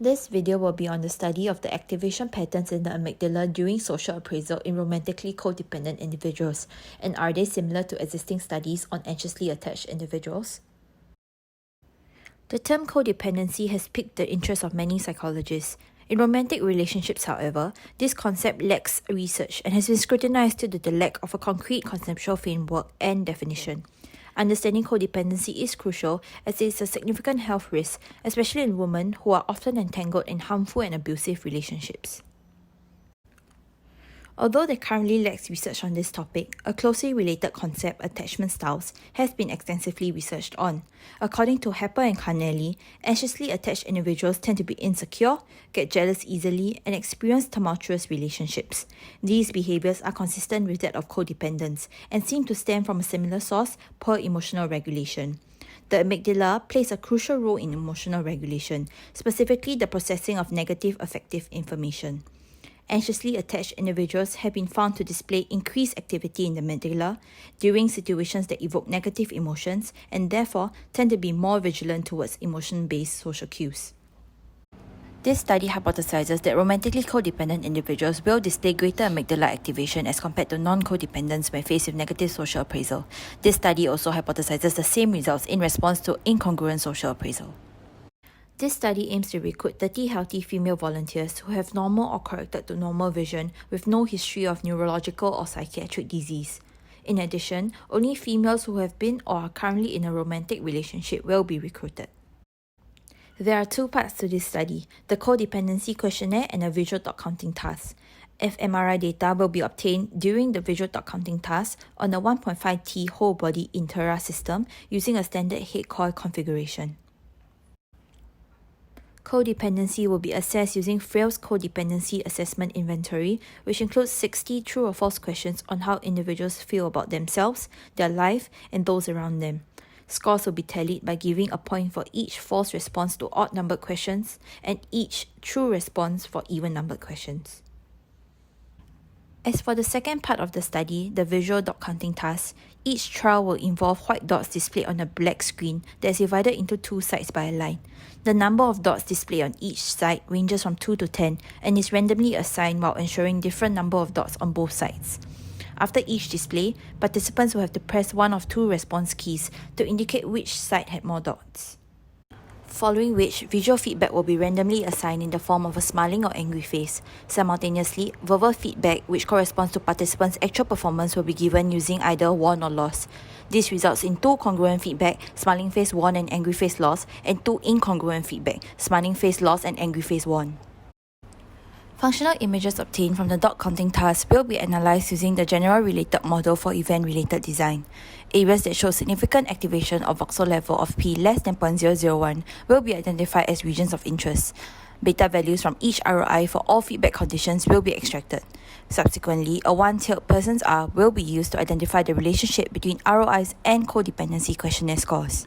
This video will be on the study of the activation patterns in the amygdala during social appraisal in romantically codependent individuals, and are they similar to existing studies on anxiously attached individuals? The term codependency has piqued the interest of many psychologists. In romantic relationships, however, this concept lacks research and has been scrutinized due to the lack of a concrete conceptual framework and definition. Understanding codependency is crucial as it is a significant health risk, especially in women who are often entangled in harmful and abusive relationships. Although there currently lacks research on this topic, a closely related concept, attachment styles, has been extensively researched on. According to Harper and Carnelli, anxiously attached individuals tend to be insecure, get jealous easily, and experience tumultuous relationships. These behaviors are consistent with that of codependence and seem to stem from a similar source, poor emotional regulation. The amygdala plays a crucial role in emotional regulation, specifically the processing of negative affective information. Anxiously attached individuals have been found to display increased activity in the amygdala during situations that evoke negative emotions and therefore tend to be more vigilant towards emotion-based social cues. This study hypothesizes that romantically codependent individuals will display greater amygdala activation as compared to non-codependents when faced with negative social appraisal. This study also hypothesizes the same results in response to incongruent social appraisal. This study aims to recruit 30 healthy female volunteers who have normal or corrected to normal vision with no history of neurological or psychiatric disease. In addition, only females who have been or are currently in a romantic relationship will be recruited. There are two parts to this study, the codependency questionnaire and a visual thought counting task. fMRI data will be obtained during the visual thought counting task on a 1.5T whole body Intera system using a standard head coil configuration. Codependency will be assessed using Frail's Codependency Assessment Inventory, which includes 60 true or false questions on how individuals feel about themselves, their life, and those around them. Scores will be tallied by giving a point for each false response to odd-numbered questions and each true response for even-numbered questions. As for the second part of the study, the visual dot counting task, each trial will involve white dots displayed on a black screen that is divided into two sides by a line. The number of dots displayed on each side ranges from 2 to 10 and is randomly assigned while ensuring different number of dots on both sides. After each display, participants will have to press one of two response keys to indicate which side had more dots. Following which, visual feedback will be randomly assigned in the form of a smiling or angry face. Simultaneously, verbal feedback, which corresponds to participants' actual performance, will be given using either won or lost. This results in two congruent feedback, smiling face won and angry face lost, and two incongruent feedback, smiling face lost and angry face won. Functional images obtained from the dot counting task will be analysed using the general related model for event-related design. Areas that show significant activation of voxel level of P less than 0.001 will be identified as regions of interest. Beta values from each ROI for all feedback conditions will be extracted. Subsequently, a one-tailed person's R will be used to identify the relationship between ROIs and codependency questionnaire scores.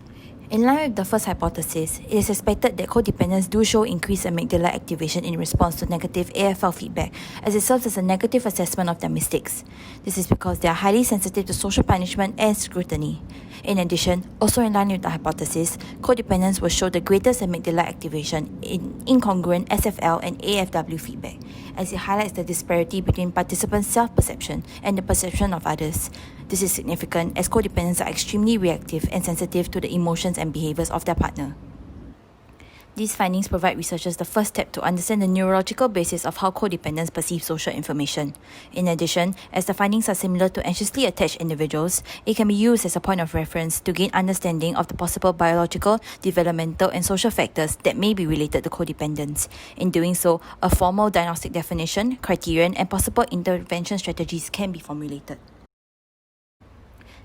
In line with the first hypothesis, it is expected that codependents do show increased amygdala activation in response to negative AFL feedback, as it serves as a negative assessment of their mistakes. This is because they are highly sensitive to social punishment and scrutiny. In addition, also in line with the hypothesis, codependents will show the greatest amygdala activation in incongruent SFL and AFW feedback, as it highlights the disparity between participants' self-perception and the perception of others. This is significant as codependents are extremely reactive and sensitive to the emotions and behaviors of their partner. These findings provide researchers the first step to understand the neurological basis of how codependents perceive social information. In addition, as the findings are similar to anxiously attached individuals, it can be used as a point of reference to gain understanding of the possible biological, developmental, and social factors that may be related to codependence. In doing so, a formal diagnostic definition, criterion, and possible intervention strategies can be formulated.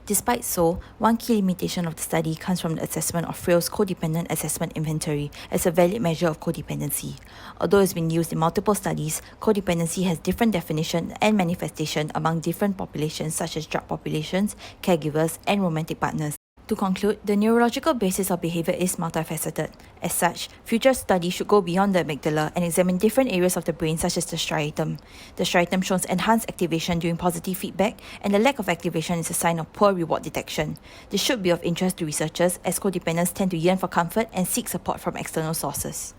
Despite so, one key limitation of the study comes from the assessment of Frail's Codependent Assessment Inventory as a valid measure of codependency. Although it has been used in multiple studies, codependency has different definition and manifestation among different populations such as drug populations, caregivers, and romantic partners. To conclude, the neurological basis of behavior is multifaceted. As such, future studies should go beyond the amygdala and examine different areas of the brain such as the striatum. The striatum shows enhanced activation during positive feedback, and the lack of activation is a sign of poor reward detection. This should be of interest to researchers as codependents tend to yearn for comfort and seek support from external sources.